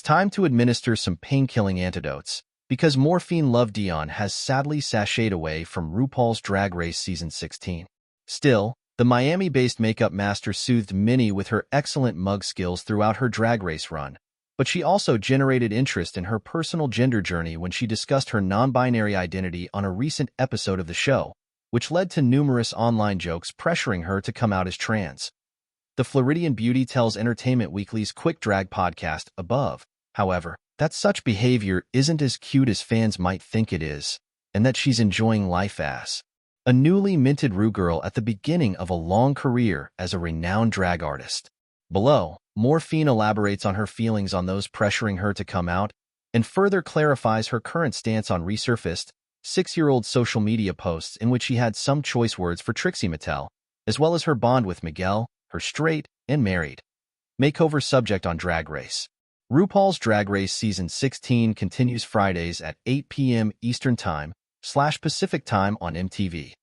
time to administer some pain-killing antidotes, because Morphine Love Dion has sadly sashayed away from RuPaul's Drag Race Season 16. Still, the Miami-based makeup master soothed many with her excellent mug skills throughout her Drag Race run, but she also generated interest in her personal gender journey when she discussed her non-binary identity on a recent episode of the show, which led to numerous online jokes pressuring her to come out as trans. The Floridian beauty tells Entertainment Weekly's Quick Drag podcast above, however, that such behavior isn't as cute as fans might think it is, and that she's enjoying life as a newly minted Ru girl at the beginning of a long career as a renowned drag artist. Below, Morphine elaborates on her feelings on those pressuring her to come out and further clarifies her current stance on resurfaced, 6-year-old social media posts in which she had some choice words for Trixie Mattel, as well as her bond with Miguel, her straight and married makeover subject on Drag Race. RuPaul's Drag Race Season 16 continues Fridays at 8 p.m. Eastern Time / Pacific Time on MTV.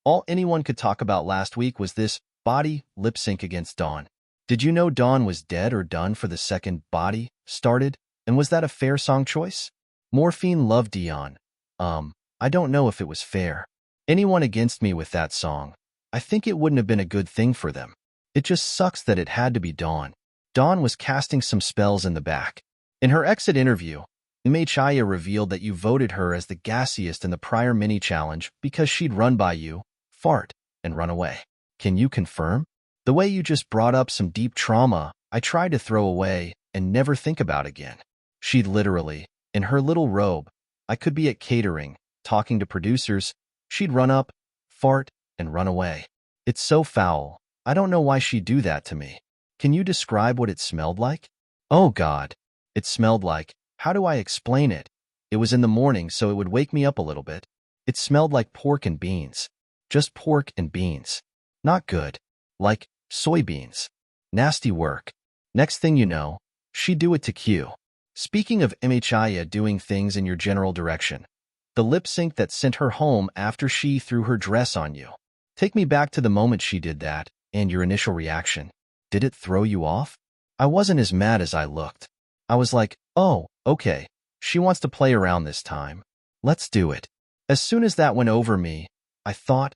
All anyone could talk about last week was this body lip sync against Dawn. Did you know Dawn was dead or done for the second body started, and was that a fair song choice? Morphine Love Dion. I don't know if it was fair. Anyone against me with that song, I think it wouldn't have been a good thing for them. It just sucks that it had to be Dawn. Dawn was casting some spells in the back. In her exit interview, Chaya revealed that you voted her as the gassiest in the prior mini-challenge because she'd run by you, fart, and run away. Can you confirm? The way you just brought up some deep trauma I tried to throw away and never think about again. She'd literally, in her little robe, I could be at catering, talking to producers, she'd run up, fart, and run away. It's so foul. I don't know why she'd do that to me. Can you describe what it smelled like? Oh God. It smelled like, how do I explain it? It was in the morning, so it would wake me up a little bit. It smelled like pork and beans. Just pork and beans. Not good. Like soybeans. Nasty work. Next thing you know, she'd do it to Q. Speaking of Chaya doing things in your general direction, the lip sync that sent her home after she threw her dress on you. Take me back to the moment she did that, and your initial reaction. Did it throw you off? I wasn't as mad as I looked. I was like, oh, okay, she wants to play around this time. Let's do it. As soon as that went over me, I thought,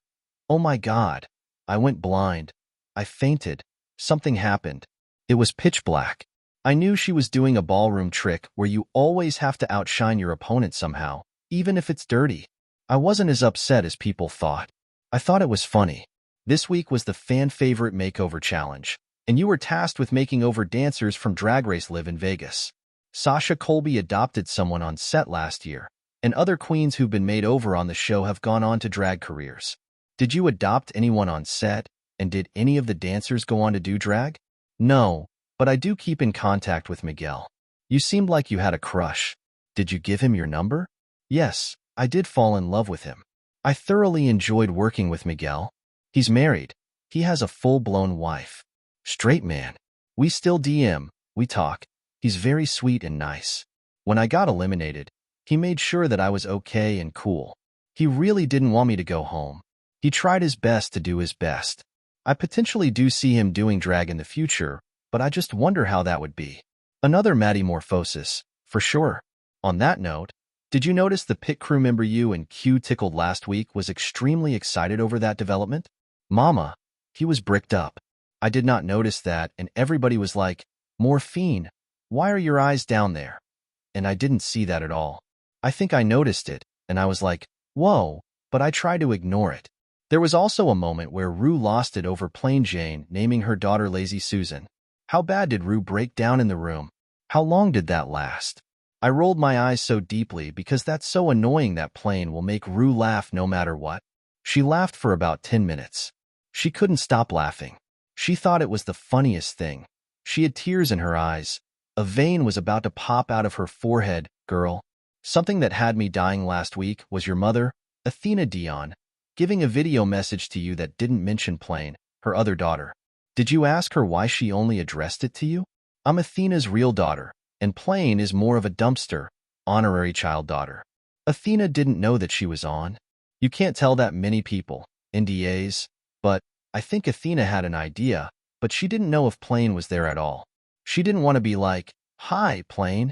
oh my God. I went blind. I fainted. Something happened. It was pitch black. I knew she was doing a ballroom trick where you always have to outshine your opponent somehow, even if it's dirty. I wasn't as upset as people thought. I thought it was funny. This week was the fan favorite makeover challenge, and you were tasked with making over dancers from Drag Race Live in Vegas. Sasha Colby adopted someone on set last year, and other queens who've been made over on the show have gone on to drag careers. Did you adopt anyone on set, and did any of the dancers go on to do drag? No, but I do keep in contact with Miguel. You seemed like you had a crush. Did you give him your number? Yes, I did fall in love with him. I thoroughly enjoyed working with Miguel. He's married. He has a full-blown wife. Straight man. We still DM, we talk. He's very sweet and nice. When I got eliminated, he made sure that I was okay and cool. He really didn't want me to go home. He tried his best to do his best. I potentially do see him doing drag in the future, but I just wonder how that would be. Another metamorphosis, for sure. On that note, did you notice the pit crew member you and Q tickled last week was extremely excited over that development? Mama, he was bricked up. I did not notice that, and everybody was like, Morphine, why are your eyes down there? And I didn't see that at all. I think I noticed it, and I was like, whoa, but I tried to ignore it. There was also a moment where Ru lost it over Plain Jane naming her daughter Lazy Susan. How bad did Ru break down in the room? How long did that last? I rolled my eyes so deeply because that's so annoying that Plain will make Ru laugh no matter what. She laughed for about 10 minutes. She couldn't stop laughing. She thought it was the funniest thing. She had tears in her eyes. A vein was about to pop out of her forehead, girl. Something that had me dying last week was your mother, Athena Dion, giving a video message to you that didn't mention Plain, her other daughter. Did you ask her why she only addressed it to you? I'm Athena's real daughter, and Plain is more of a dumpster, honorary child daughter. Athena didn't know that she was on. You can't tell that many people, NDAs, but I think Athena had an idea, but she didn't know if Plain was there at all. She didn't want to be like, Hi, plane.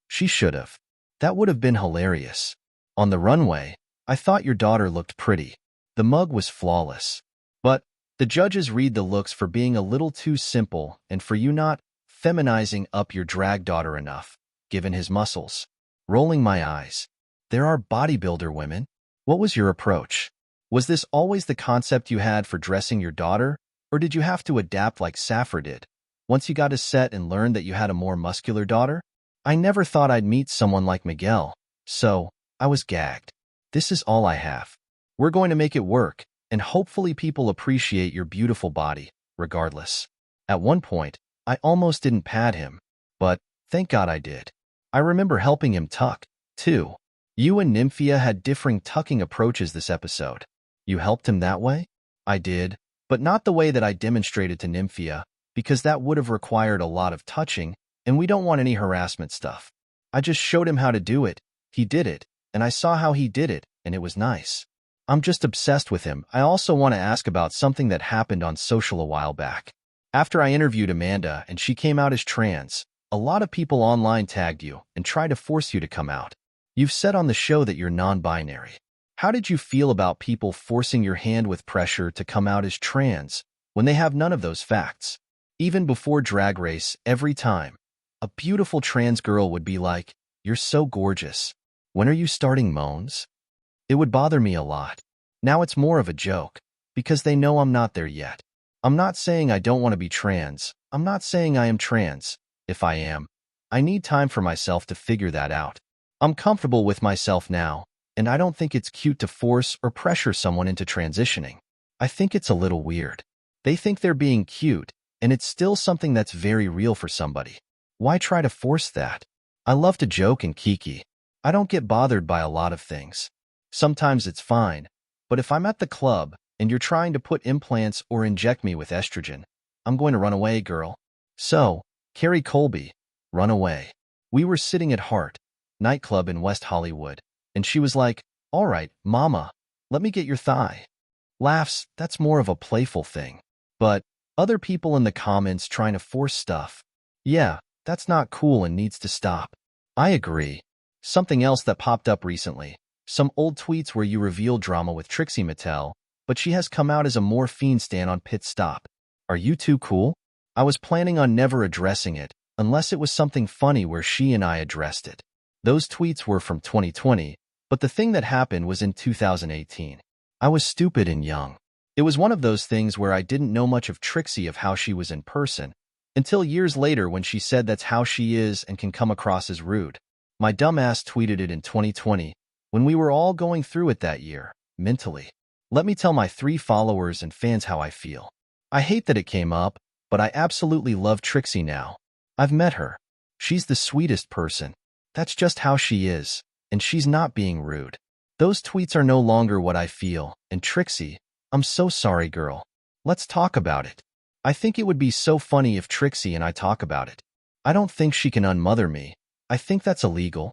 She should have. That would have been hilarious. On the runway, I thought your daughter looked pretty. The mug was flawless. But the judges read the looks for being a little too simple and for you not feminizing up your drag daughter enough, given his muscles. Rolling my eyes. There are bodybuilder women. What was your approach? Was this always the concept you had for dressing your daughter, or did you have to adapt like Saffir did, once you got to set and learned that you had a more muscular daughter? I never thought I'd meet someone like Miguel, so I was gagged. This is all I have. We're going to make it work, and hopefully people appreciate your beautiful body, regardless. At one point, I almost didn't pad him, but thank God I did. I remember helping him tuck, too. You and Nymphia had differing tucking approaches this episode. You helped him that way? I did, but not the way that I demonstrated to Nymphia, because that would have required a lot of touching, and we don't want any harassment stuff. I just showed him how to do it. He did it, and I saw how he did it, and it was nice. I'm just obsessed with him. I also want to ask about something that happened on social a while back. After I interviewed Amanda and she came out as trans, a lot of people online tagged you and tried to force you to come out. You've said on the show that you're non-binary. How did you feel about people forcing your hand with pressure to come out as trans when they have none of those facts? Even before Drag Race, every time, a beautiful trans girl would be like, "You're so gorgeous. When are you starting moans?" It would bother me a lot. Now it's more of a joke, because they know I'm not there yet. I'm not saying I don't want to be trans. I'm not saying I am trans. If I am, I need time for myself to figure that out. I'm comfortable with myself now, and I don't think it's cute to force or pressure someone into transitioning. I think it's a little weird. They think they're being cute, and it's still something that's very real for somebody. Why try to force that? I love to joke and kiki. I don't get bothered by a lot of things. Sometimes it's fine, but if I'm at the club and you're trying to put implants or inject me with estrogen, I'm going to run away, girl. So, Carrie Colby, run away. We were sitting at Hart nightclub in West Hollywood, and she was like, "All right, mama, let me get your thigh." Laughs, that's more of a playful thing. But other people in the comments trying to force stuff. Yeah, that's not cool and needs to stop. I agree. Something else that popped up recently. Some old tweets where you reveal drama with Trixie Mattel, but she has come out as a Morphine stan on Pit Stop. Are you too cool? I was planning on never addressing it, unless it was something funny where she and I addressed it. Those tweets were from 2020, but the thing that happened was in 2018. I was stupid and young. It was one of those things where I didn't know much of Trixie of how she was in person, until years later when she said that's how she is and can come across as rude. My dumbass tweeted it in 2020, when we were all going through it that year, mentally. Let me tell my 3 followers and fans how I feel. I hate that it came up, but I absolutely love Trixie now. I've met her. She's the sweetest person. That's just how she is, and she's not being rude. Those tweets are no longer what I feel, and Trixie, I'm so sorry, girl. Let's talk about it. I think it would be so funny if Trixie and I talk about it. I don't think she can unmother me. I think that's illegal.